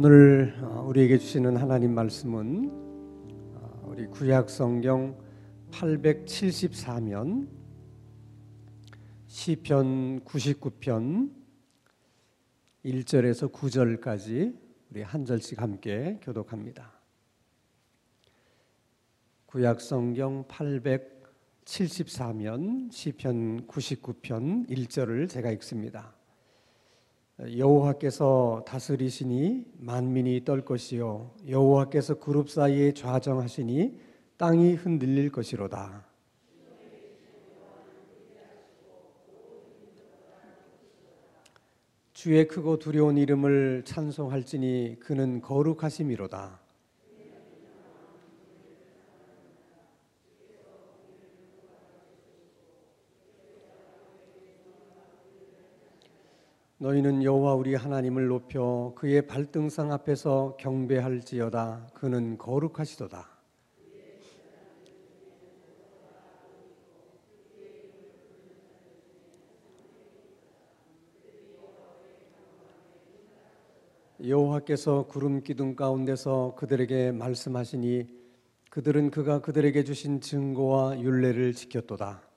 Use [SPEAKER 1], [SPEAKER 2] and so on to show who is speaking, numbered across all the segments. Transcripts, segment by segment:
[SPEAKER 1] 오늘 우리에게 주시는 하나님 말씀은 우리 구약 성경 874면 시편 99편 1절에서 9절까지 우리 한 절씩 함께 교독합니다. 구약 성경 874면 시편 99편 1절을 제가 읽습니다. 여호와께서 다스리시니 만민이 떨 것이요 여호와께서 그룹 사이에 좌정하시니 땅이 흔들릴 것이로다. 주의 크고 두려운 이름을 찬송할지니 그는 거룩하심이로다. 너희는 여호와 우리 하나님을 높여 그의 발등상 앞에서 경배할지어다. 그는 거룩하시도다. 여호와께서 구름 기둥 가운데서 그들에게 말씀하시니 그들은 그가 그들에게 주신 증거와 율례를 지켰도다.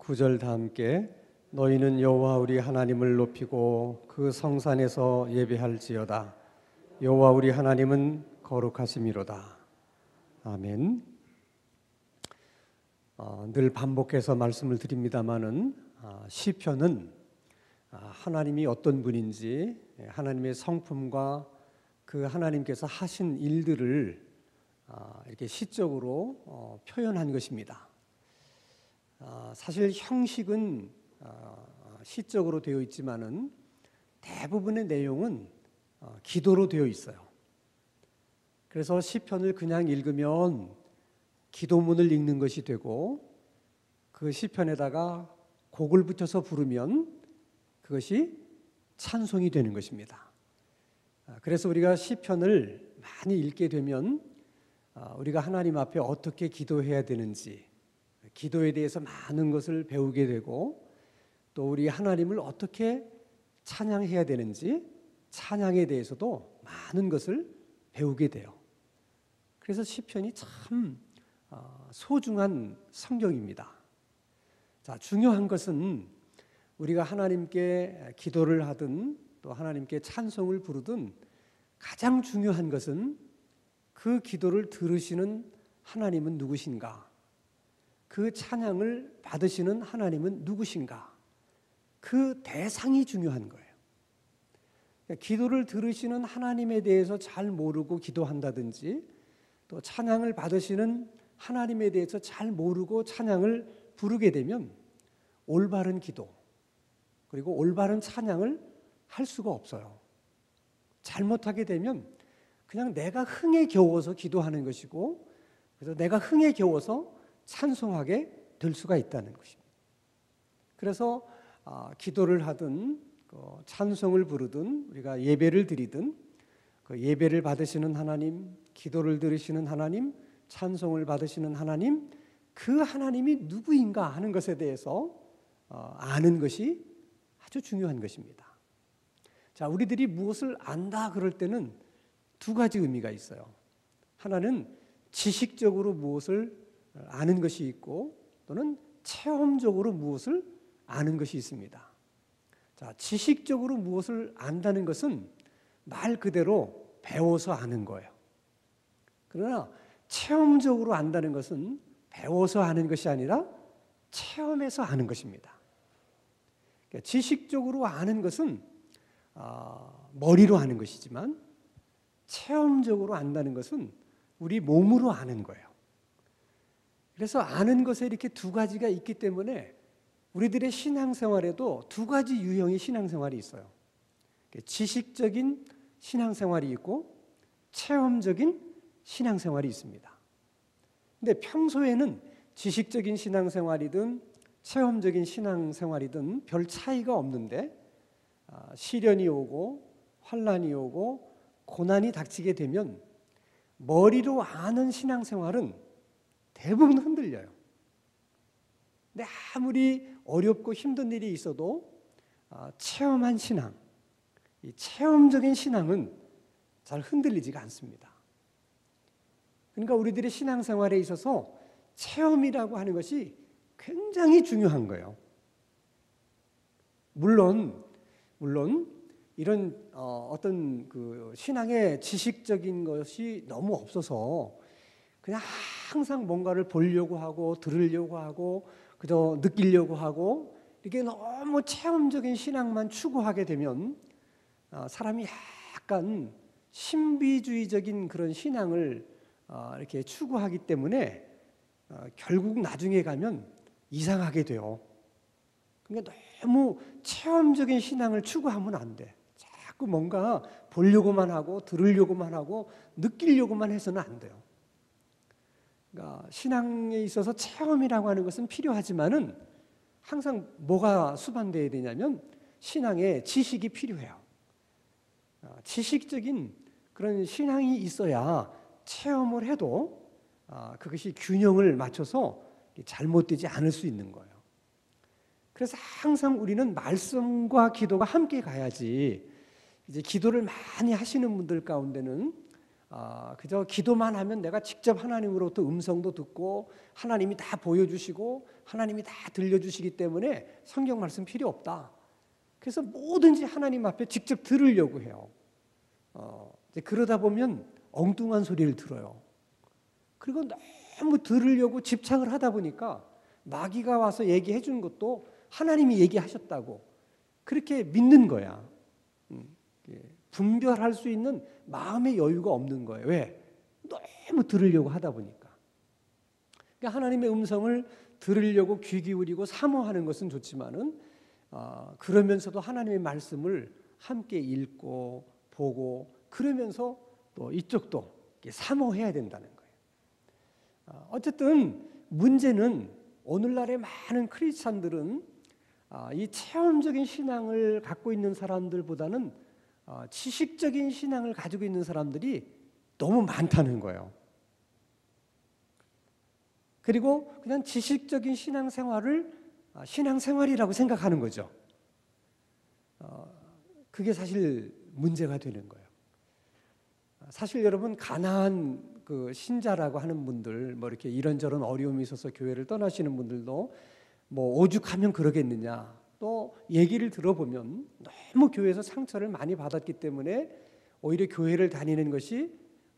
[SPEAKER 1] 9절 다 함께 너희는 여호와 우리 하나님을 높이고 그 성산에서 예배할지어다. 여호와 우리 하나님은 거룩하심이로다. 아멘. 늘 반복해서 말씀을 드립니다마는 시편은 하나님이 어떤 분인지 하나님의 성품과 그 하나님께서 하신 일들을 이렇게 시적으로 표현한 것입니다. 사실 형식은 시적으로 되어 있지만은 대부분의 내용은 기도로 되어 있어요. 그래서 시편을 그냥 읽으면 기도문을 읽는 것이 되고 그 시편에다가 곡을 붙여서 부르면 그것이 찬송이 되는 것입니다. 그래서 우리가 시편을 많이 읽게 되면 우리가 하나님 앞에 어떻게 기도해야 되는지 기도에 대해서 많은 것을 배우게 되고 또 우리 하나님을 어떻게 찬양해야 되는지 찬양에 대해서도 많은 것을 배우게 돼요. 그래서 시편이 참 소중한 성경입니다. 자, 중요한 것은 우리가 하나님께 기도를 하든 또 하나님께 찬송을 부르든 가장 중요한 것은 그 기도를 들으시는 하나님은 누구신가? 그 찬양을 받으시는 하나님은 누구신가? 그 대상이 중요한 거예요. 기도를 들으시는 하나님에 대해서 잘 모르고 기도한다든지 또 찬양을 받으시는 하나님에 대해서 잘 모르고 찬양을 부르게 되면 올바른 기도 그리고 올바른 찬양을 할 수가 없어요. 잘못하게 되면 그냥 내가 흥에 겨워서 기도하는 것이고 그래서 내가 흥에 겨워서 찬송하게 될 수가 있다는 것입니다. 그래서 기도를 하든 찬송을 부르든 우리가 예배를 드리든 그 예배를 받으시는 하나님, 기도를 들으시는 하나님, 찬송을 받으시는 하나님, 그 하나님이 누구인가 하는 것에 대해서 아는 것이 아주 중요한 것입니다. 자, 우리들이 무엇을 안다 그럴 때는 두 가지 의미가 있어요. 하나는 지식적으로 무엇을 아는 것이 있고 또는 체험적으로 무엇을 아는 것이 있습니다. 자, 지식적으로 무엇을 안다는 것은 말 그대로 배워서 아는 거예요. 그러나 체험적으로 안다는 것은 배워서 아는 것이 아니라 체험해서 아는 것입니다. 그러니까 지식적으로 아는 것은 머리로 아는 것이지만 체험적으로 안다는 것은 우리 몸으로 아는 거예요. 그래서 아는 것에 이렇게 두 가지가 있기 때문에 우리들의 신앙생활에도 두 가지 유형의 신앙생활이 있어요. 지식적인 신앙생활이 있고 체험적인 신앙생활이 있습니다. 근데 평소에는 지식적인 신앙생활이든 체험적인 신앙생활이든 별 차이가 없는데 시련이 오고 환난이 오고 고난이 닥치게 되면 머리로 아는 신앙생활은 대부분 흔들려요. 근데 아무리 어렵고 힘든 일이 있어도 체험한 신앙, 이 체험적인 신앙은 잘 흔들리지가 않습니다. 그러니까 우리들의 신앙생활에 있어서 체험이라고 하는 것이 굉장히 중요한 거예요. 물론 이런 어떤 그 신앙의 지식적인 것이 너무 없어서 그냥 항상 뭔가를 보려고 하고 들으려고 하고 그저 느끼려고 하고 이게 너무 체험적인 신앙만 추구하게 되면 사람이 약간 신비주의적인 그런 신앙을 이렇게 추구하기 때문에 결국 나중에 가면 이상하게 돼요. 그러니까 너무 체험적인 신앙을 추구하면 안 돼. 자꾸 뭔가 보려고만 하고 들으려고만 하고 느끼려고만 해서는 안 돼요. 그러니까 신앙에 있어서 체험이라고 하는 것은 필요하지만은 항상 뭐가 수반되어야 되냐면 신앙에 지식이 필요해요. 지식적인 그런 신앙이 있어야 체험을 해도 그것이 균형을 맞춰서 잘못되지 않을 수 있는 거예요. 그래서 항상 우리는 말씀과 기도가 함께 가야지. 이제 기도를 많이 하시는 분들 가운데는 그저 기도만 하면 내가 직접 하나님으로부터 음성도 듣고 하나님이 다 보여주시고 하나님이 다 들려주시기 때문에 성경 말씀 필요 없다. 그래서 뭐든지 하나님 앞에 직접 들으려고 해요. 이제 그러다 보면 엉뚱한 소리를 들어요. 그리고 너무 들으려고 집착을 하다 보니까 마귀가 와서 얘기해 주는 것도 하나님이 얘기하셨다고 그렇게 믿는 거야. 분별할 수 있는 마음의 여유가 없는 거예요. 왜? 너무 들으려고 하다 보니까. 그러니까 하나님의 음성을 들으려고 귀 기울이고 사모하는 것은 좋지만은 그러면서도 하나님의 말씀을 함께 읽고 보고 그러면서 또 이쪽도 사모해야 된다는 거예요. 어쨌든 문제는 오늘날의 많은 크리스찬들은 이 체험적인 신앙을 갖고 있는 사람들보다는 지식적인 신앙을 가지고 있는 사람들이 너무 많다는 거예요. 그리고 그냥 지식적인 신앙생활을 신앙생활이라고 생각하는 거죠. 그게 사실 문제가 되는 거예요. 사실 여러분 가난한 그 신자라고 하는 분들 뭐 이렇게 이런저런 어려움이 있어서 교회를 떠나시는 분들도 뭐 오죽하면 그러겠느냐. 또 얘기를 들어보면 너무 교회에서 상처를 많이 받았기 때문에 오히려 교회를 다니는 것이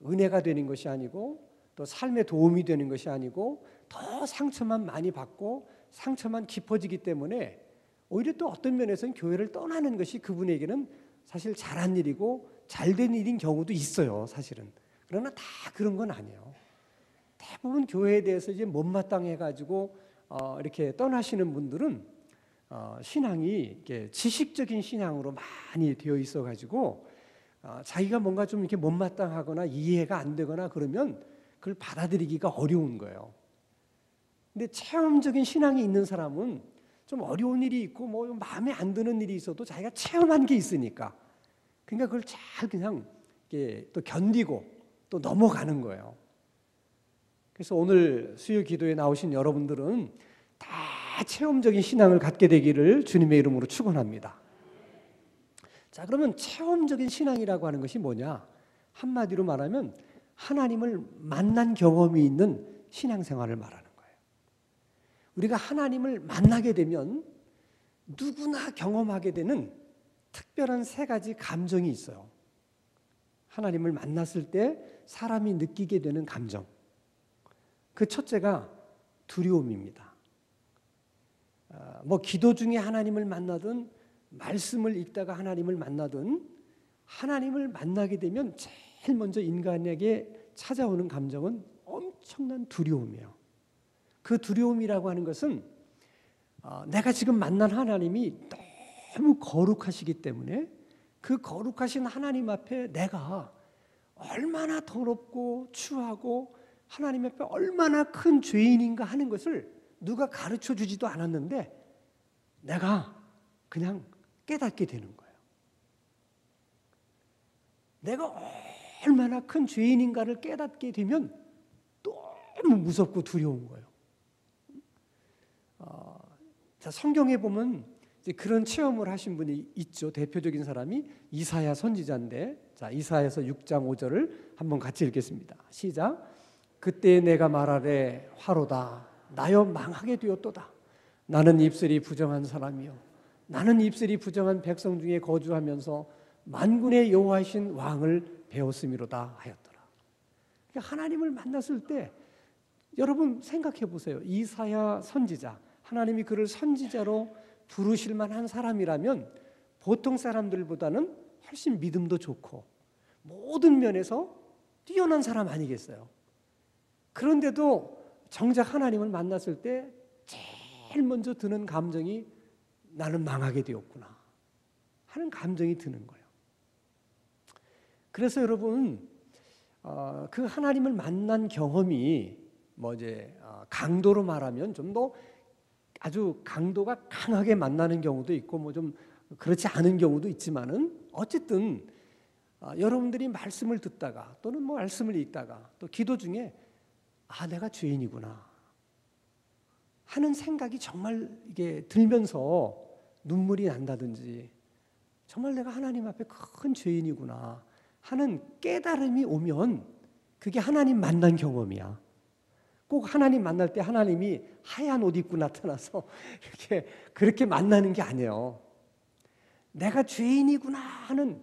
[SPEAKER 1] 은혜가 되는 것이 아니고 또 삶에 도움이 되는 것이 아니고 더 상처만 많이 받고 상처만 깊어지기 때문에 오히려 또 어떤 면에서는 교회를 떠나는 것이 그분에게는 사실 잘한 일이고 잘된 일인 경우도 있어요. 사실은. 그러나 다 그런 건 아니에요. 대부분 교회에 대해서 이제 못마땅해가지고 이렇게 떠나시는 분들은 신앙이 이렇게 지식적인 신앙으로 많이 되어 있어가지고 자기가 뭔가 좀 이렇게 못마땅하거나 이해가 안 되거나 그러면 그걸 받아들이기가 어려운 거예요. 근데 체험적인 신앙이 있는 사람은 좀 어려운 일이 있고 뭐 마음에 안 드는 일이 있어도 자기가 체험한 게 있으니까 그러니까 그걸 잘 그냥 또 견디고 또 넘어가는 거예요. 그래서 오늘 수요 기도에 나오신 여러분들은 다 체험적인 신앙을 갖게 되기를 주님의 이름으로 축원합니다. 자, 그러면 체험적인 신앙이라고 하는 것이 뭐냐? 한마디로 말하면 하나님을 만난 경험이 있는 신앙생활을 말하는 거예요. 우리가 하나님을 만나게 되면 누구나 경험하게 되는 특별한 세 가지 감정이 있어요. 하나님을 만났을 때 사람이 느끼게 되는 감정. 그 첫째가 두려움입니다. 뭐 기도 중에 하나님을 만나든 말씀을 읽다가 하나님을 만나든 하나님을 만나게 되면 제일 먼저 인간에게 찾아오는 감정은 엄청난 두려움이에요. 그 두려움이라고 하는 것은 내가 지금 만난 하나님이 너무 거룩하시기 때문에 그 거룩하신 하나님 앞에 내가 얼마나 더럽고 추하고 하나님 앞에 얼마나 큰 죄인인가 하는 것을 누가 가르쳐 주지도 않았는데 내가 그냥 깨닫게 되는 거예요. 내가 얼마나 큰 죄인인가를 깨닫게 되면 너무 무섭고 두려운 거예요. 자, 성경에 보면 이제 그런 체험을 하신 분이 있죠. 대표적인 사람이 이사야 선지자인데, 자, 이사야서 6장 5절을 한번 같이 읽겠습니다. 시작. 그때 내가 말하되 화로다. 나여 망하게 되었도다. 나는 입술이 부정한 사람이요, 나는 입술이 부정한 백성 중에 거주하면서 만군의 여호와이신 왕을 배웠음이로다 하였더라. 그러니까 하나님을 만났을 때 여러분 생각해 보세요. 이사야 선지자, 하나님이 그를 선지자로 부르실 만한 사람이라면 보통 사람들보다는 훨씬 믿음도 좋고 모든 면에서 뛰어난 사람 아니겠어요? 그런데도 정작 하나님을 만났을 때 제일 먼저 드는 감정이 나는 망하게 되었구나 하는 감정이 드는 거예요. 그래서 여러분 그 하나님을 만난 경험이 뭐 이제 강도로 말하면 좀 더 아주 강도가 강하게 만나는 경우도 있고 뭐 좀 그렇지 않은 경우도 있지만은 어쨌든 여러분들이 말씀을 듣다가 또는 뭐 말씀을 읽다가 또 기도 중에 내가 죄인이구나 하는 생각이 정말 이게 들면서 눈물이 난다든지 정말 내가 하나님 앞에 큰 죄인이구나 하는 깨달음이 오면 그게 하나님 만난 경험이야. 꼭 하나님 만날 때 하나님이 하얀 옷 입고 나타나서 이렇게 그렇게 만나는 게 아니에요. 내가 죄인이구나 하는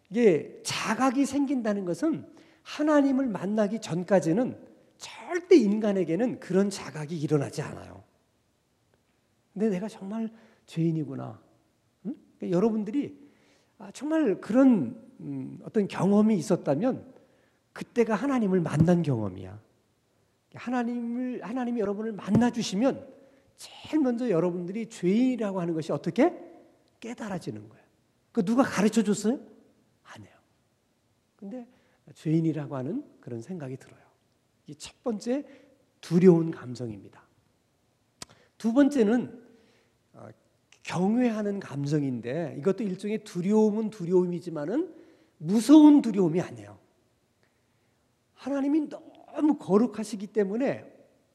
[SPEAKER 1] 이게 자각이 생긴다는 것은 하나님을 만나기 전까지는 절대 인간에게는 그런 자각이 일어나지 않아요. 근데 내가 정말 죄인이구나. 응? 그러니까 여러분들이 정말 그런 어떤 경험이 있었다면 그때가 하나님을 만난 경험이야. 하나님이 여러분을 만나주시면 제일 먼저 여러분들이 죄인이라고 하는 것이 어떻게 깨달아지는 거예요. 그 누가 가르쳐 줬어요? 아니에요. 근데 죄인이라고 하는 그런 생각이 들어요. 이게 첫 번째 두려운 감정입니다. 두 번째는 경외하는 감정인데 이것도 일종의 두려움은 두려움이지만은 무서운 두려움이 아니에요. 하나님이 너무 거룩하시기 때문에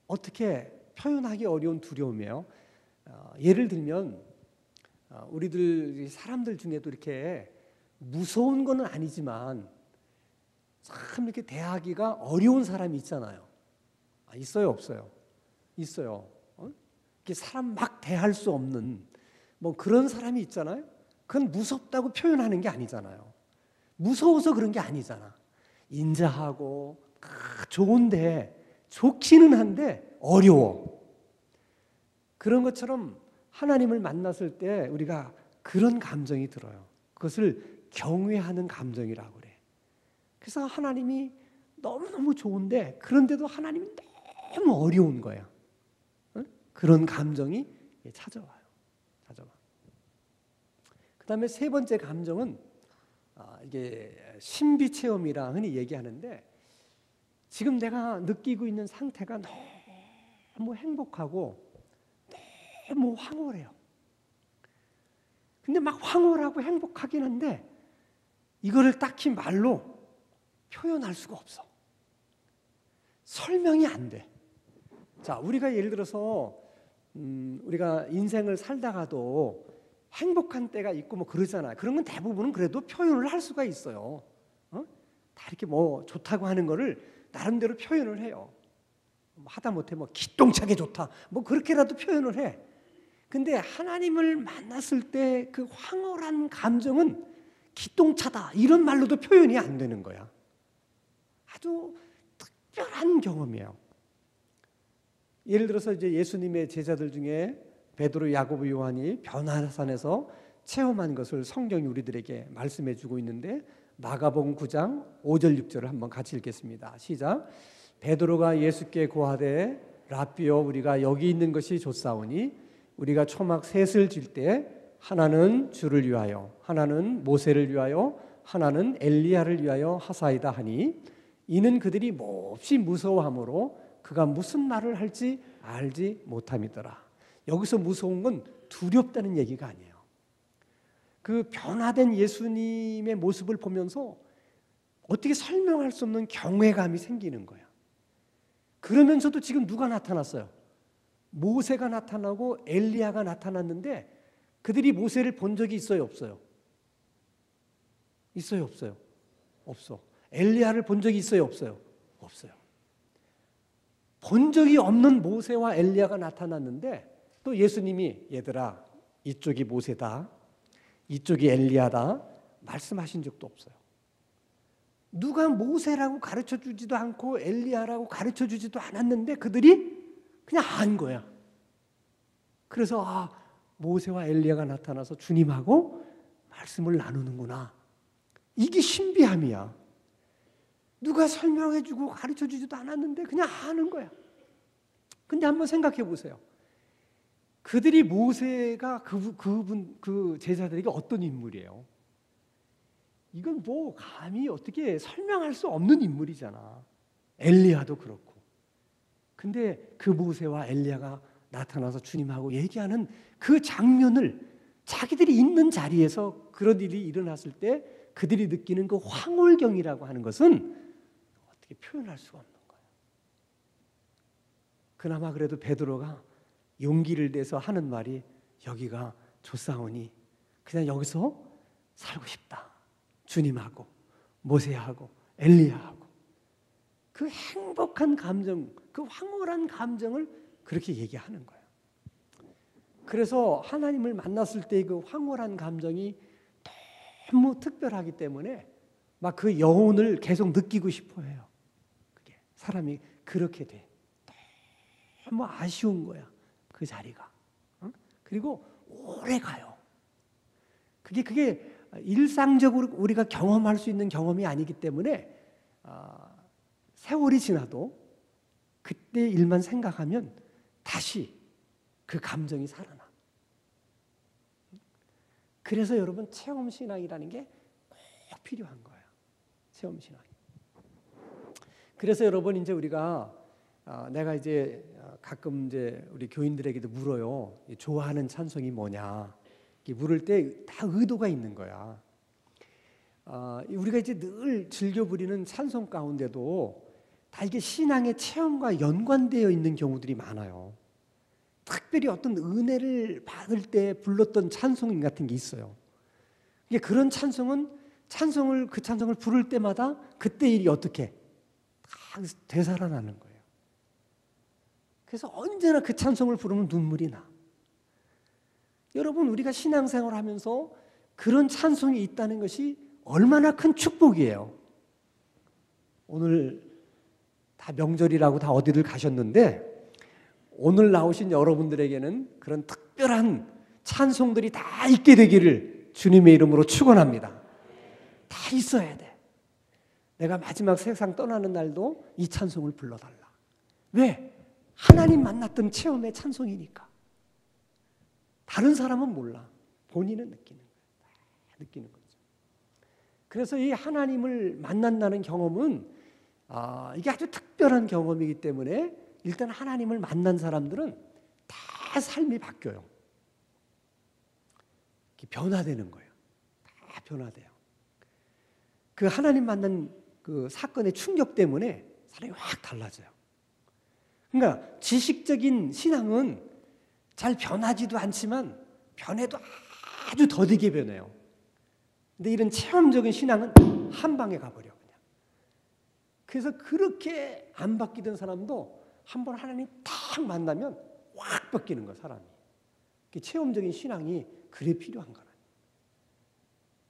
[SPEAKER 1] 어떻게 표현하기 어려운 두려움이에요. 예를 들면 우리들 사람들 중에도 이렇게 무서운 거는 아니지만 참 이렇게 대하기가 어려운 사람이 있잖아요. 있어요, 없어요? 있어요. 이렇게 사람 막 대할 수 없는 뭐 그런 사람이 있잖아요. 그건 무섭다고 표현하는 게 아니잖아요. 무서워서 그런 게 아니잖아. 인자하고 좋은데 좋기는 한데 어려워. 그런 것처럼 하나님을 만났을 때 우리가 그런 감정이 들어요. 그것을 경외하는 감정이라고 그래. 그래서 하나님이 너무너무 좋은데 그런데도 하나님이 너무 어려운 거야. 그런 감정이 찾아와요. 그 다음에 세 번째 감정은 이게 신비 체험이라 흔히 얘기하는데 지금 내가 느끼고 있는 상태가 너무 행복하고 너무 황홀해요. 근데 막 황홀하고 행복하긴 한데 이거를 딱히 말로 표현할 수가 없어. 설명이 안 돼. 자, 우리가 예를 들어서 우리가 인생을 살다가도 행복한 때가 있고 뭐 그러잖아요. 그런 건 대부분은 그래도 표현을 할 수가 있어요. 다 이렇게 뭐 좋다고 하는 거를 나름대로 표현을 해요. 하다못해 뭐 기똥차게 좋다. 뭐 그렇게라도 표현을 해. 근데 하나님을 만났을 때 그 황홀한 감정은 기똥차다. 이런 말로도 표현이 안 되는 거야. 아주 특별한 경험이에요. 예를 들어서 이제 예수님의 제자들 중에 베드로, 야고보, 요한이 변화산에서 체험한 것을 성경이 우리들에게 말씀해 주고 있는데 마가복음 9장 5절 6절을 한번 같이 읽겠습니다. 시작. 베드로가 예수께 고하되 라삐여 우리가 여기 있는 것이 좋사오니 우리가 초막 셋을 질 때 하나는 주를 위하여 하나는 모세를 위하여 하나는 엘리야를 위하여 하사이다 하니 이는 그들이 몹시 무서워하므로 그가 무슨 말을 할지 알지 못함이더라. 여기서 무서운 건 두렵다는 얘기가 아니에요. 그 변화된 예수님의 모습을 보면서 어떻게 설명할 수 없는 경외감이 생기는 거예요. 그러면서도 지금 누가 나타났어요? 모세가 나타나고 엘리야가 나타났는데 그들이 모세를 본 적이 있어요, 없어요? 있어요, 없어요? 없어. 엘리야를 본 적이 있어요, 없어요? 없어요. 본 적이 없는 모세와 엘리야가 나타났는데 또 예수님이 얘들아 이쪽이 모세다, 이쪽이 엘리야다 말씀하신 적도 없어요. 누가 모세라고 가르쳐주지도 않고 엘리야라고 가르쳐주지도 않았는데 그들이 그냥 안 거야. 그래서 모세와 엘리야가 나타나서 주님하고 말씀을 나누는구나. 이게 신비함이야. 누가 설명해주고 가르쳐주지도 않았는데 그냥 아는 거야. 근데 한번 생각해 보세요. 그들이 모세가 그 제자들에게 어떤 인물이에요? 이건 뭐 감히 어떻게 설명할 수 없는 인물이잖아. 엘리야도 그렇고. 근데 그 모세와 엘리야가 나타나서 주님하고 얘기하는 그 장면을 자기들이 있는 자리에서 그런 일이 일어났을 때 그들이 느끼는 그 황홀경이라고 하는 것은 어떻게 표현할 수가 없는 거예요. 그나마 그래도 베드로가 용기를 내서 하는 말이 여기가 조사오니 그냥 여기서 살고 싶다. 주님하고 모세하고 엘리야하고 그 행복한 감정, 그 황홀한 감정을 그렇게 얘기하는 거예요. 그래서 하나님을 만났을 때 그 황홀한 감정이 너무 특별하기 때문에 막 그 여운을 계속 느끼고 싶어 해요. 그게 사람이 그렇게 돼. 너무 아쉬운 거야. 그 자리가. 그리고 오래 가요. 그게 일상적으로 우리가 경험할 수 있는 경험이 아니기 때문에 세월이 지나도 그때 일만 생각하면 다시 그 감정이 살아나. 그래서 여러분 체험신앙이라는 게 꼭 필요한 거예요. 체험신앙. 그래서 여러분 이제 우리가 내가 이제 가끔 이제 우리 교인들에게도 물어요. 좋아하는 찬송이 뭐냐? 물을 때 다 의도가 있는 거야. 우리가 이제 늘 즐겨 부리는 찬송 가운데도 다 이게 신앙의 체험과 연관되어 있는 경우들이 많아요. 특별히 어떤 은혜를 받을 때 불렀던 찬송 같은 게 있어요. 그런 그 찬송을 부를 때마다 그때 일이 어떻게 다 되살아나는 거예요. 그래서 언제나 그 찬송을 부르면 눈물이 나. 여러분 우리가 신앙생활을 하면서 그런 찬송이 있다는 것이 얼마나 큰 축복이에요. 오늘 다 명절이라고 다 어디를 가셨는데 오늘 나오신 여러분들에게는 그런 특별한 찬송들이 다 있게 되기를 주님의 이름으로 축원합니다. 다 있어야 돼. 내가 마지막 세상 떠나는 날도 이 찬송을 불러달라. 왜? 하나님 만났던 체험의 찬송이니까. 다른 사람은 몰라. 본인은 느끼는 거예요. 느끼는 거죠. 그래서 이 하나님을 만난다는 경험은 이게 아주 특별한 경험이기 때문에 일단 하나님을 만난 사람들은 다 삶이 바뀌어요. 변화되는 거예요. 다 변화돼요. 그 하나님 만난 그 사건의 충격 때문에 사람이 확 달라져요. 그러니까 지식적인 신앙은 잘 변하지도 않지만 변해도 아주 더디게 변해요. 근데 이런 체험적인 신앙은 한 방에 가버려 그냥. 그래서 그렇게 안 바뀌던 사람도 한번 하나님 딱 만나면 확 바뀌는 거야 사람이. 체험적인 신앙이 그래 필요한 거라.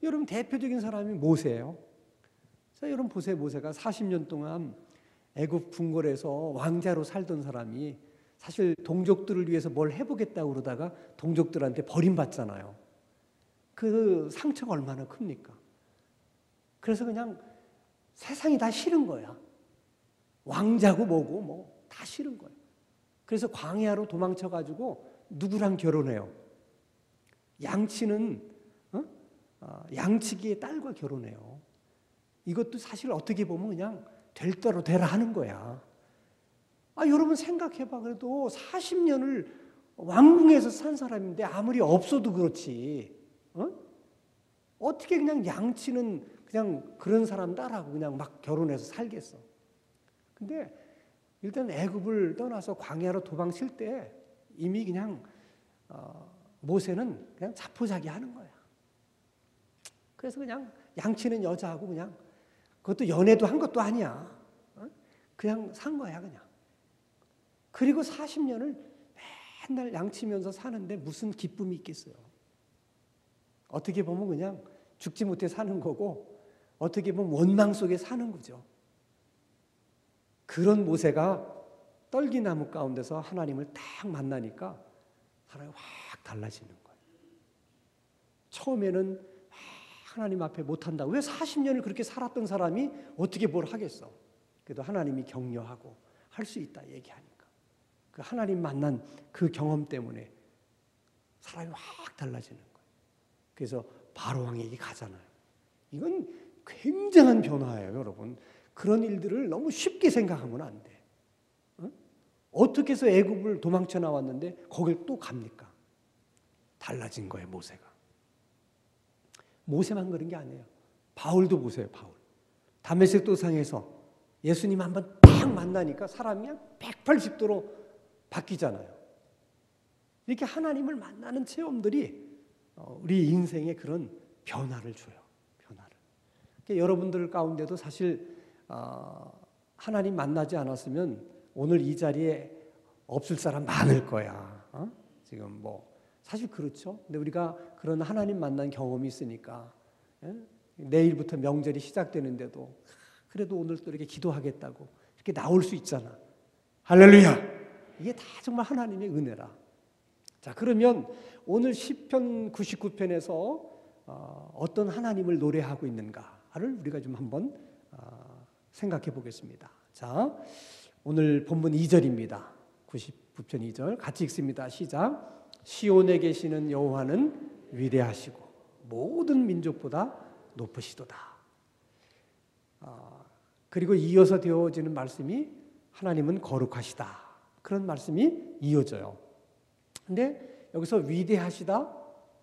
[SPEAKER 1] 여러분 대표적인 사람이 모세예요. 자, 여러분 보세요. 모세가 40년 동안 애굽 궁궐에서 왕자로 살던 사람이 사실 동족들을 위해서 뭘 해보겠다고 그러다가 동족들한테 버림받잖아요. 그 상처가 얼마나 큽니까? 그래서 그냥 세상이 다 싫은 거야. 왕자고 뭐고 뭐 다 싫은 거야. 그래서 광야로 도망쳐가지고 누구랑 결혼해요? 양치는 양치기의 딸과 결혼해요. 이것도 사실 어떻게 보면 그냥 될 대로 되라 하는 거야. 여러분 생각해봐. 그래도 40년을 왕궁에서 산 사람인데 아무리 없어도 그렇지. 어떻게 그냥 양치는 그냥 그런 사람 따라고 그냥 막 결혼해서 살겠어. 근데 일단 애굽을 떠나서 광야로 도망칠 때 이미 그냥 모세는 그냥 자포자기하는 거야. 그래서 그냥 양치는 여자하고 그냥 그것도 연애도 한 것도 아니야. 그냥 산 거야 그냥. 그리고 40년을 맨날 양치면서 사는데 무슨 기쁨이 있겠어요. 어떻게 보면 그냥 죽지 못해 사는 거고 어떻게 보면 원망 속에 사는 거죠. 그런 모세가 떨기나무 가운데서 하나님을 딱 만나니까 사람이 확 달라지는 거예요. 처음에는 하나님 앞에 못한다고. 왜 40년을 그렇게 살았던 사람이 어떻게 뭘 하겠어. 그래도 하나님이 격려하고 할 수 있다 얘기하니까. 그 하나님 만난 그 경험 때문에 사람이 확 달라지는 거예요. 그래서 바로 왕에게 가잖아요. 이건 굉장한 변화예요, 여러분. 그런 일들을 너무 쉽게 생각하면 안 돼. 어떻게 해서 애굽을 도망쳐 나왔는데 거길 또 갑니까? 달라진 거예요, 모세가. 모세만 그런 게 아니에요. 바울도 보세요, 바울. 다메섹 도상에서 예수님 한번 딱 만나니까 사람이 그냥 180도로 바뀌잖아요. 이렇게 하나님을 만나는 체험들이 우리 인생에 그런 변화를 줘요. 변화를. 그러니까 여러분들 가운데도 사실 하나님 만나지 않았으면 오늘 이 자리에 없을 사람 많을 거야. 지금 사실 그렇죠. 근데 우리가 그런 하나님 만난 경험이 있으니까 내일부터 명절이 시작되는데도 그래도 오늘 또 이렇게 기도하겠다고 이렇게 나올 수 있잖아. 할렐루야. 이게 다 정말 하나님의 은혜라. 자, 그러면 오늘 시편 99편에서 어떤 하나님을 노래하고 있는가를 우리가 좀 한번 생각해 보겠습니다. 자, 오늘 본문 2절입니다. 99편 2절 같이 읽습니다. 시작. 시온에 계시는 여호와는 위대하시고 모든 민족보다 높으시도다. 그리고 이어서 되어지는 말씀이 하나님은 거룩하시다. 그런 말씀이 이어져요. 근데 여기서 위대하시다,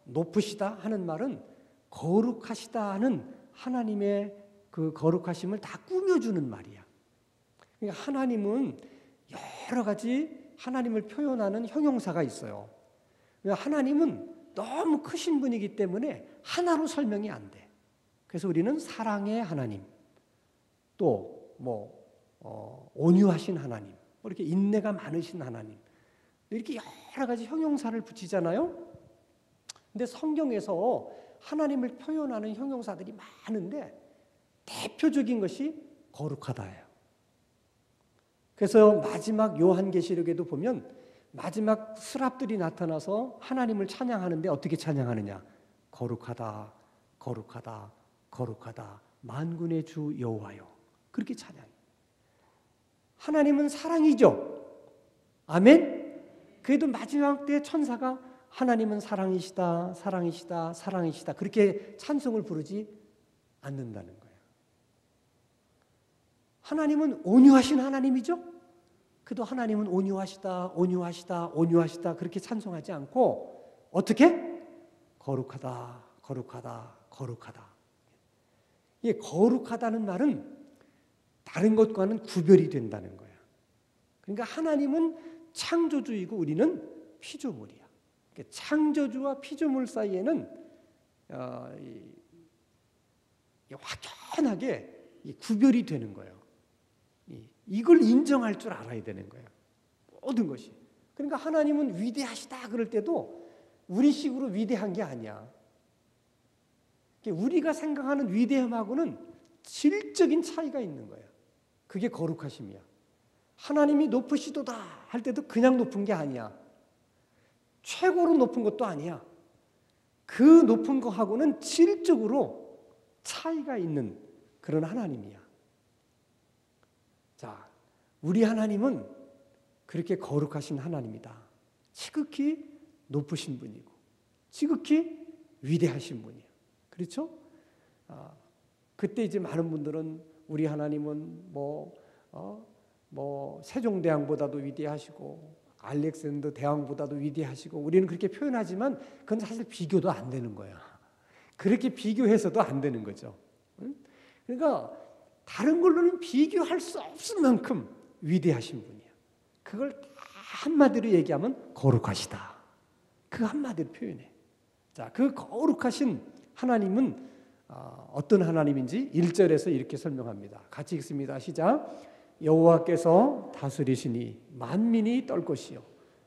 [SPEAKER 1] 높으시다 하는 말은 거룩하시다 하는 하나님의 그 거룩하심을 다 꾸며주는 말이야. 그러니까 하나님은 여러 가지 하나님을 표현하는 형용사가 있어요. 하나님은 너무 크신 분이기 때문에 하나로 설명이 안 돼. 그래서 우리는 사랑의 하나님, 또 온유하신 하나님, 이렇게 인내가 많으신 하나님, 이렇게 여러 가지 형용사를 붙이잖아요. 근데 성경에서 하나님을 표현하는 형용사들이 많은데 대표적인 것이 거룩하다예요. 그래서 마지막 요한계시록에도 보면 마지막 스랍들이 나타나서 하나님을 찬양하는데 어떻게 찬양하느냐? 거룩하다, 거룩하다, 거룩하다, 만군의 주 여호와여. 그렇게 찬양해요. 하나님은 사랑이죠. 아멘? 그래도 마지막 때 천사가 하나님은 사랑이시다, 사랑이시다, 사랑이시다 그렇게 찬송을 부르지 않는다는 거예요. 하나님은 온유하신 하나님이죠. 그래도 하나님은 온유하시다, 온유하시다, 온유하시다 그렇게 찬송하지 않고 어떻게? 거룩하다, 거룩하다, 거룩하다. 이 거룩하다는 말은 다른 것과는 구별이 된다는 거예요. 그러니까 하나님은 창조주이고 우리는 피조물이야. 그러니까 창조주와 피조물 사이에는 확연하게 구별이 되는 거예요. 이걸 인정할 줄 알아야 되는 거예요. 모든 것이. 그러니까 하나님은 위대하시다 그럴 때도 우리식으로 위대한 게 아니야. 우리가 생각하는 위대함하고는 질적인 차이가 있는 거예요. 그게 거룩하심이야. 하나님이 높으시도다 할 때도 그냥 높은 게 아니야. 최고로 높은 것도 아니야. 그 높은 거하고는 질적으로 차이가 있는 그런 하나님이야. 자, 우리 하나님은 그렇게 거룩하신 하나님이다. 지극히 높으신 분이고 지극히 위대하신 분이야. 그렇죠? 그때 이제 많은 분들은 우리 하나님은 세종대왕보다도 위대하시고 알렉산더 대왕보다도 위대하시고 우리는 그렇게 표현하지만 그건 사실 비교도 안 되는 거야. 그렇게 비교해서도 안 되는 거죠. 그러니까 다른 걸로는 비교할 수 없을 만큼 위대하신 분이야. 그걸 다 한마디로 얘기하면 거룩하시다. 그 한마디로 표현해. 자, 그 거룩하신 하나님은 어떤 하나님인지 1절에서 이렇게 설명합니다. 같이 읽습니다. 시작. 여호와께서 다스리시니 만민이 떨 것이요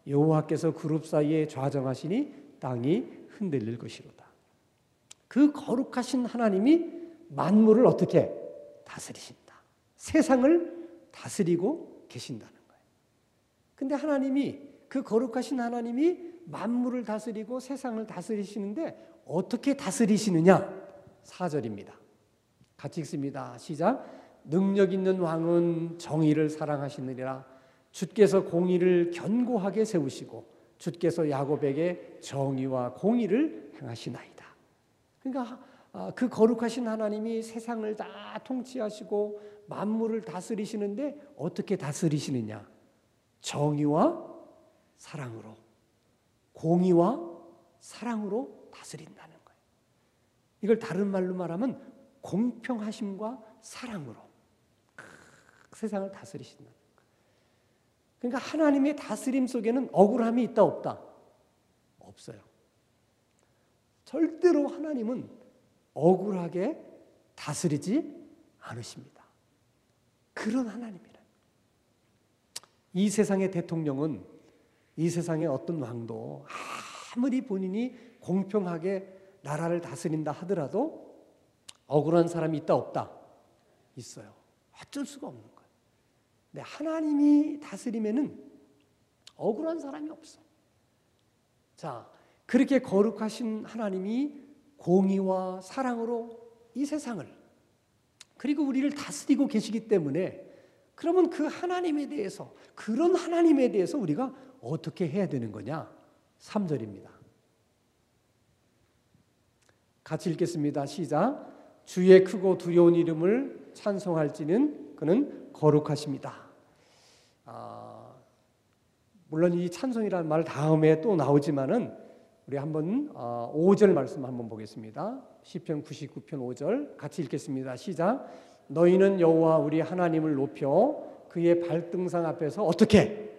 [SPEAKER 1] 여호와께서 그룹 사이에 좌정하시니 땅이 흔들릴 것이로다. 그 거룩하신 하나님이 만물을 어떻게 다스리신다. 세상을 다스리고 계신다는 거예요. 근데 하나님이 그 거룩하신 하나님이 만물을 다스리고 세상을 다스리시는데 어떻게 다스리시느냐? 4절입니다. 같이 읽습니다. 시작. 능력 있는 왕은 정의를 사랑하시느니라. 주께서 공의를 견고하게 세우시고 주께서 야곱에게 정의와 공의를 행하시나이다. 그러니까 그 거룩하신 하나님이 세상을 다 통치하시고 만물을 다스리시는데 어떻게 다스리시느냐? 정의와 사랑으로, 공의와 사랑으로 다스린다는 거예요. 이걸 다른 말로 말하면 공평하심과 사랑으로 세상을 다스리신다는 거예요. 그러니까 하나님의 다스림 속에는 억울함이 있다 없다? 없어요. 절대로 하나님은 억울하게 다스리지 않으십니다. 그런 하나님이라. 이 세상의 대통령은 이 세상의 어떤 왕도 아무리 본인이 공평하게 나라를 다스린다 하더라도 억울한 사람이 있다 없다? 있어요. 어쩔 수가 없는 거예요. 근데 하나님이 다스리면은 억울한 사람이 없어. 자, 그렇게 거룩하신 하나님이 공의와 사랑으로 이 세상을 그리고 우리를 다스리고 계시기 때문에 그러면 그 하나님에 대해서 그런 하나님에 대해서 우리가 어떻게 해야 되는 거냐? 3절입니다. 같이 읽겠습니다. 시작. 주의 크고 두려운 이름을 찬송할지는 그는 거룩하십니다. 물론 이 찬송이라는 말 다음에 또 나오지만은 우리 한번 5절 말씀 한번 보겠습니다. 시편 99편 5절 같이 읽겠습니다. 시작. 너희는 여호와 우리 하나님을 높여 그의 발등상 앞에서 어떻게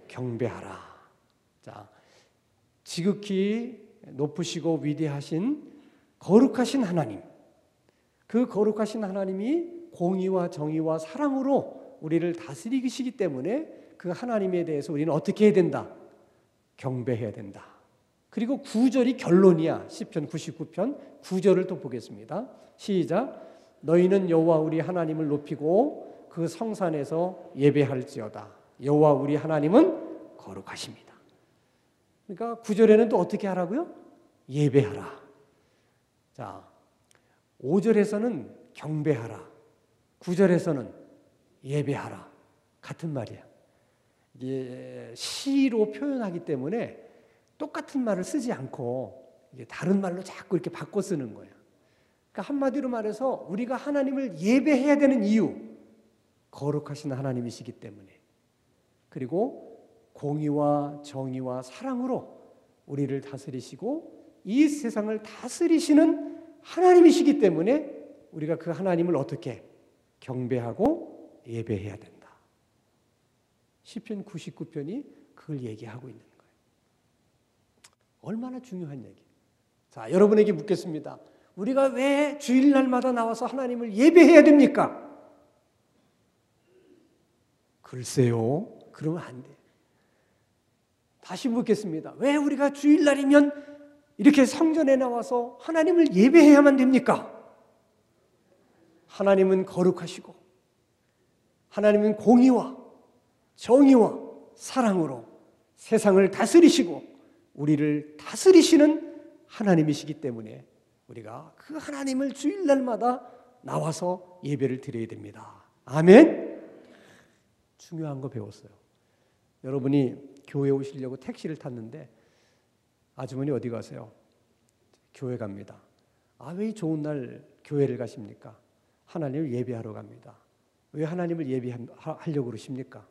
[SPEAKER 1] 경배하라. 자, 지극히 높으시고 위대하신 거룩하신 하나님. 그 거룩하신 하나님이 공의와 정의와 사랑으로 우리를 다스리시기 때문에 그 하나님에 대해서 우리는 어떻게 해야 된다? 경배해야 된다. 그리고 9절이 결론이야. 시편 99편 9절을 또 보겠습니다. 시작. 너희는 여호와 우리 하나님을 높이고 그 성산에서 예배할지어다. 여호와 우리 하나님은 거룩하십니다. 그러니까 9절에는 또 어떻게 하라고요? 예배하라. 자, 5절에서는 경배하라. 9절에서는 예배하라. 같은 말이야. 이게 시로 표현하기 때문에 똑같은 말을 쓰지 않고 이게 다른 말로 자꾸 이렇게 바꿔 쓰는 거예요. 그러니까 한마디로 말해서 우리가 하나님을 예배해야 되는 이유, 거룩하신 하나님이시기 때문에, 그리고 공의와 정의와 사랑으로 우리를 다스리시고 이 세상을 다스리시는 하나님이시기 때문에 우리가 그 하나님을 어떻게 경배하고 예배해야 된다. 시편 99편이 그걸 얘기하고 있는 거예요. 얼마나 중요한 얘기예요. 자, 여러분에게 묻겠습니다. 우리가 왜 주일날마다 나와서 하나님을 예배해야 됩니까? 글쎄요. 그러면 안 돼. 다시 묻겠습니다. 왜 우리가 주일날이면 이렇게 성전에 나와서 하나님을 예배해야만 됩니까? 하나님은 거룩하시고 하나님은 공의와 정의와 사랑으로 세상을 다스리시고 우리를 다스리시는 하나님이시기 때문에 우리가 그 하나님을 주일날마다 나와서 예배를 드려야 됩니다. 아멘? 중요한 거 배웠어요. 여러분이 교회 오시려고 택시를 탔는데 아주머니 어디 가세요? 교회 갑니다. 아, 왜 좋은 날 교회를 가십니까? 하나님을 예배하러 갑니다. 왜 하나님을 예배하려고 그러십니까?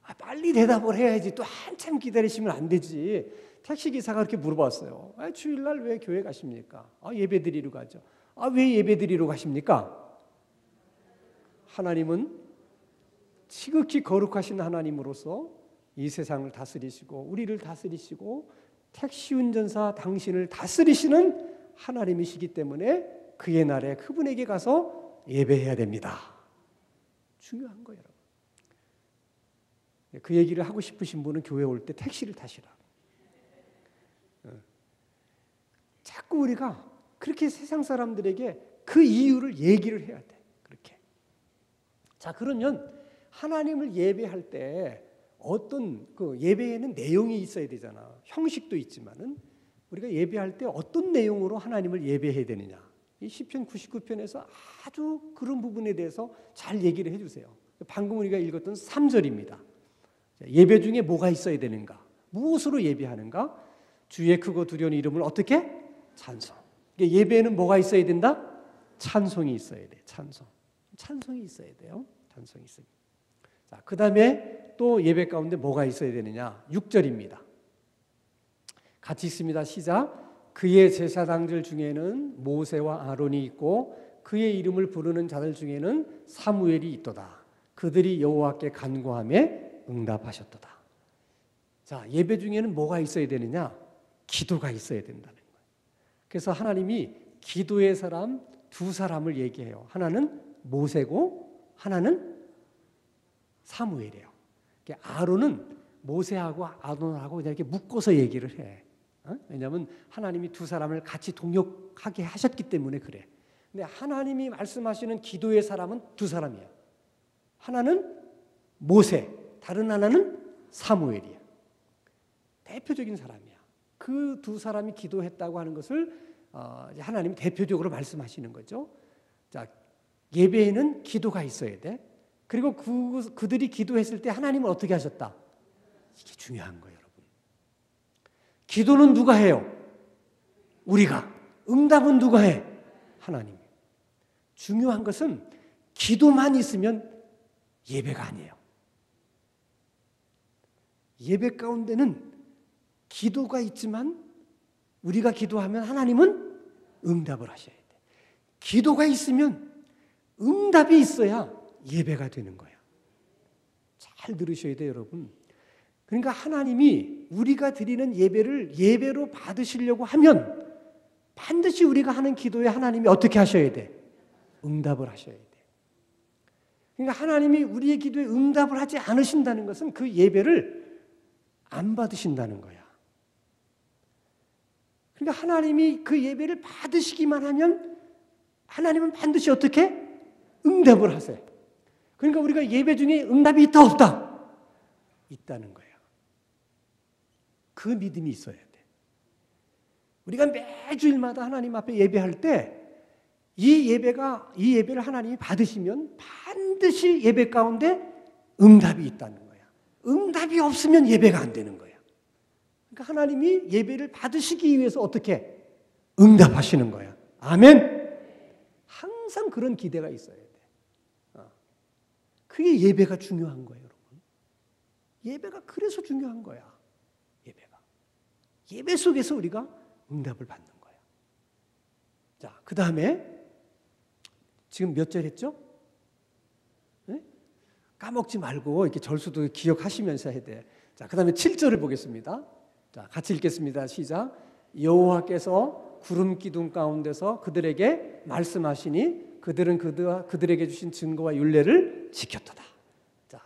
[SPEAKER 1] 아, 빨리 대답을 해야지. 또 한참 기다리시면 안 되지. 택시기사가 그렇게 물어봤어요. 아, 주일날 왜 교회 가십니까? 아, 예배 드리러 가죠. 아, 왜 예배 드리러 가십니까? 하나님은 지극히 거룩하신 하나님으로서 이 세상을 다스리시고 우리를 다스리시고 택시 운전사 당신을 다스리시는 하나님이시기 때문에 그의 날에 그분에게 가서 예배해야 됩니다. 중요한 거예요, 여러분. 그 얘기를 하고 싶으신 분은 교회 올 때 택시를 타시라. 자꾸 우리가 그렇게 세상 사람들에게 그 이유를 얘기를 해야 돼. 그렇게. 자, 그러면 하나님을 예배할 때 어떤 그 예배에는 내용이 있어야 되잖아. 형식도 있지만은 우리가 예배할 때 어떤 내용으로 하나님을 예배해야 되느냐. 이 시편 99편에서 아주 그런 부분에 대해서 잘 얘기를 해주세요. 방금 우리가 읽었던 3절입니다. 예배 중에 뭐가 있어야 되는가? 무엇으로 예배하는가? 주의 크고 두려운 이름을 어떻게? 찬송. 예배에는 뭐가 있어야 된다? 찬송이 있어야 돼. 찬송이 있어야 돼요. 찬송이 있어야 돼. 자, 그 다음에 또 예배 가운데 뭐가 있어야 되느냐? 6절입니다. 같이 있습니다. 시작. 그의 제사장들 중에는 모세와 아론이 있고 그의 이름을 부르는 자들 중에는 사무엘이 있도다. 그들이 여호와께 간구하며 응답하셨도다. 자, 예배 중에는 뭐가 있어야 되느냐? 기도가 있어야 된다는 거예요. 그래서 하나님이 기도의 사람 두 사람을 얘기해요. 하나는 모세고 하나는 사무엘이에요. 아론은 모세하고 아론하고 이렇게 묶어서 얘기를 해. 왜냐하면 하나님이 두 사람을 같이 동역하게 하셨기 때문에 그래. 근데 하나님이 말씀하시는 기도의 사람은 두 사람이에요. 하나는 모세, 다른 하나는 사무엘이에요. 대표적인 사람이야. 그 두 사람이 기도했다고 하는 것을 하나님이 대표적으로 말씀하시는 거죠. 자, 예배에는 기도가 있어야 돼. 그리고 그들이 기도했을 때 하나님은 어떻게 하셨다? 이게 중요한 거예요, 여러분. 기도는 누가 해요? 우리가. 응답은 누가 해? 하나님. 중요한 것은 기도만 있으면 예배가 아니에요. 예배 가운데는 기도가 있지만 우리가 기도하면 하나님은 응답을 하셔야 돼. 기도가 있으면 응답이 있어야 예배가 되는 거야. 잘 들으셔야 돼요, 여러분. 그러니까 하나님이 우리가 드리는 예배를 예배로 받으시려고 하면 반드시 우리가 하는 기도에 하나님이 어떻게 하셔야 돼? 응답을 하셔야 돼. 그러니까 하나님이 우리의 기도에 응답을 하지 않으신다는 것은 그 예배를 안 받으신다는 거야. 그러니까 하나님이 그 예배를 받으시기만 하면 하나님은 반드시 어떻게? 응답을 하세요. 그러니까 우리가 예배 중에 응답이 있다 없다? 있다는 거예요. 그 믿음이 있어야 돼. 우리가 매주일마다 하나님 앞에 예배할 때 이 예배를 하나님이 받으시면 반드시 예배 가운데 응답이 있다는 거야. 응답이 없으면 예배가 안 되는 거야. 그러니까 하나님이 예배를 받으시기 위해서 어떻게? 응답하시는 거야. 아멘. 항상 그런 기대가 있어야 돼. 그게 예배가 중요한 거예요, 여러분. 예배가 그래서 중요한 거야. 예배가. 예배 속에서 우리가 응답을 받는 거야. 자, 그 다음에 지금 몇 절 했죠? 네? 까먹지 말고 이렇게 절수도 기억하시면서 해야 돼. 자, 그 다음에 7절을 보겠습니다. 자, 같이 읽겠습니다. 시작. 여호와께서 구름 기둥 가운데서 그들에게 말씀하시니 그들은 그들에게 주신 증거와 율례를 지켰도다. 자,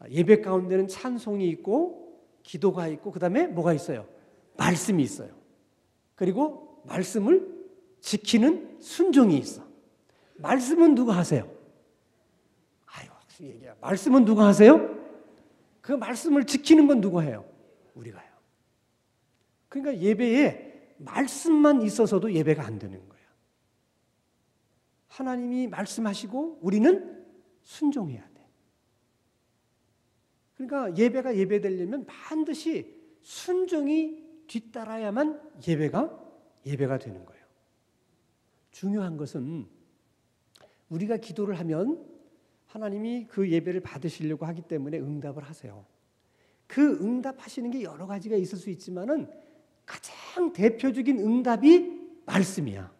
[SPEAKER 1] 예배 가운데는 찬송이 있고 기도가 있고 그 다음에 뭐가 있어요? 말씀이 있어요. 그리고 말씀을 지키는 순종이 있어. 말씀은 누가 하세요? 아유, 얘기야. 말씀은 누가 하세요? 그 말씀을 지키는 건 누가 해요? 우리가 해요. 그러니까 예배에 말씀만 있어서도 예배가 안 되는 거예요. 하나님이 말씀하시고 우리는 순종해야 돼. 그러니까 예배가 예배되려면 반드시 순종이 뒤따라야만 예배가 되는 거예요. 중요한 것은 우리가 기도를 하면 하나님이 그 예배를 받으시려고 하기 때문에 응답을 하세요. 그 응답하시는 게 여러 가지가 있을 수 있지만은 가장 대표적인 응답이 말씀이야.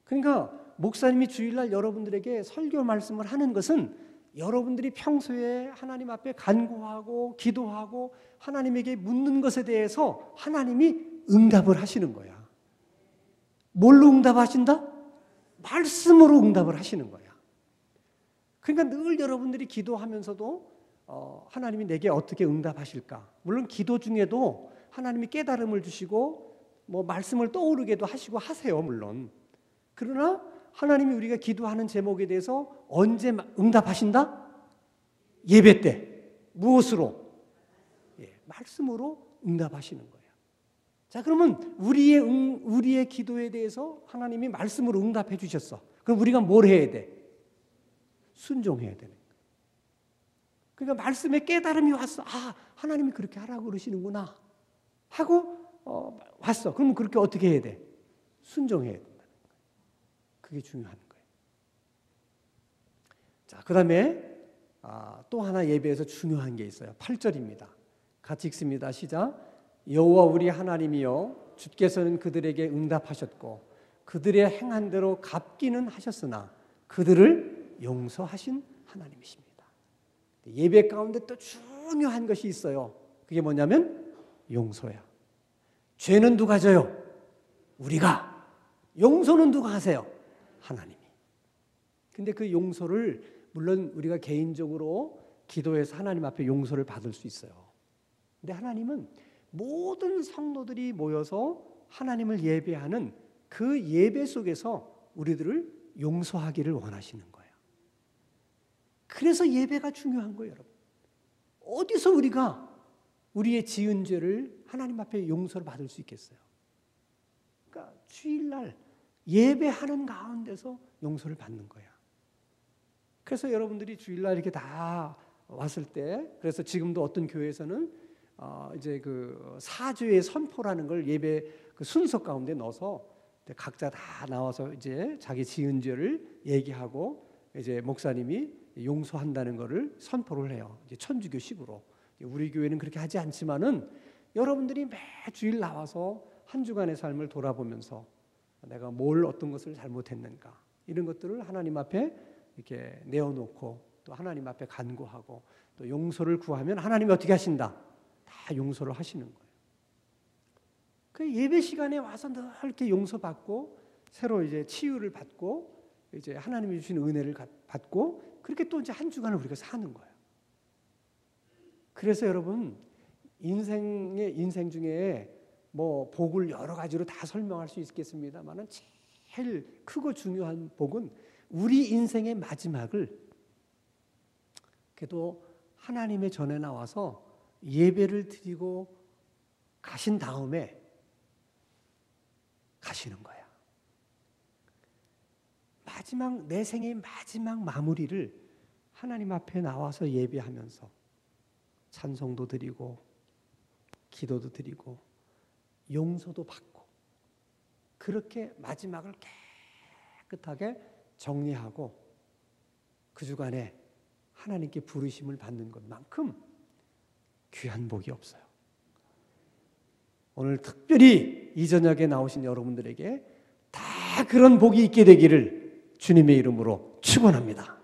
[SPEAKER 1] 그러니까 목사님이 주일날 여러분들에게 설교 말씀을 하는 것은 여러분들이 평소에 하나님 앞에 간구하고 기도하고 하나님에게 묻는 것에 대해서 하나님이 응답을 하시는 거야. 뭘로 응답하신다? 말씀으로 응답을 하시는 거야. 그러니까 늘 여러분들이 기도하면서도 하나님이 내게 어떻게 응답하실까? 물론 기도 중에도 하나님이 깨달음을 주시고 뭐 말씀을 떠오르게도 하시고 하세요, 물론. 그러나 하나님이 우리가 기도하는 제목에 대해서 언제 응답하신다? 예배 때. 무엇으로? 말씀으로 응답하시는 거예요. 자, 그러면 우리의 기도에 대해서 하나님이 말씀으로 응답해 주셨어. 그럼 우리가 뭘 해야 돼? 순종해야 되는 거예요. 그러니까 말씀에 깨달음이 왔어. 아, 하나님이 그렇게 하라고 그러시는구나 하고 왔어. 그러면 그렇게 어떻게 해야 돼? 순종해야 된다는 거예요. 그게 중요한 거예요. 자, 그 다음에 또 하나 예배에서 중요한 게 있어요. 8절입니다. 같이 읽습니다. 시작. 여호와 우리 하나님이여, 주께서는 그들에게 응답하셨고 그들의 행한 대로 갚기는 하셨으나 그들을 용서하신 하나님이십니다. 예배 가운데 또 중요한 것이 있어요. 그게 뭐냐면 용서야. 죄는 누가 져요? 우리가. 용서는 누가 하세요? 하나님이. 근데 그 용서를 물론 우리가 개인적으로 기도해서 하나님 앞에 용서를 받을 수 있어요. 근데 하나님은 모든 성도들이 모여서 하나님을 예배하는 그 예배 속에서 우리들을 용서하기를 원하시는 거예요. 그래서 예배가 중요한 거예요, 여러분. 어디서 우리가 우리의 지은 죄를 하나님 앞에 용서를 받을 수 있겠어요? 그러니까 주일날 예배하는 가운데서 용서를 받는 거야. 그래서 여러분들이 주일날 이렇게 다 왔을 때, 그래서 지금도 어떤 교회에서는 이제 그 사죄의 선포라는 걸 예배 그 순서 가운데 넣어서 각자 다 나와서 이제 자기 지은 죄를 얘기하고 이제 목사님이 용서한다는 것을 선포를 해요. 이제 천주교식으로. 우리 교회는 그렇게 하지 않지만은 여러분들이 매 주일 나와서 한 주간의 삶을 돌아보면서 내가 뭘 어떤 것을 잘못했는가 이런 것들을 하나님 앞에 이렇게 내어놓고 또 하나님 앞에 간구하고 또 용서를 구하면 하나님이 어떻게 하신다? 다 용서를 하시는 거예요. 그 예배 시간에 와서 늘 이렇게 용서받고 새로 이제 치유를 받고 이제 하나님이 주신 은혜를 받고 그렇게 또 이제 한 주간을 우리가 사는 거예요. 그래서 여러분 인생 중에 뭐 복을 여러 가지로 다 설명할 수 있겠습니다만은 제일 크고 중요한 복은 우리 인생의 마지막을 그래도 하나님의 전에 나와서 예배를 드리고 가신 다음에 가시는 거야. 마지막 내 생의 마지막 마무리를 하나님 앞에 나와서 예배하면서 찬송도 드리고 기도도 드리고 용서도 받고 그렇게 마지막을 깨끗하게 정리하고 그 주간에 하나님께 부르심을 받는 것만큼 귀한 복이 없어요. 오늘 특별히 이 저녁에 나오신 여러분들에게 다 그런 복이 있게 되기를 주님의 이름으로 축원합니다.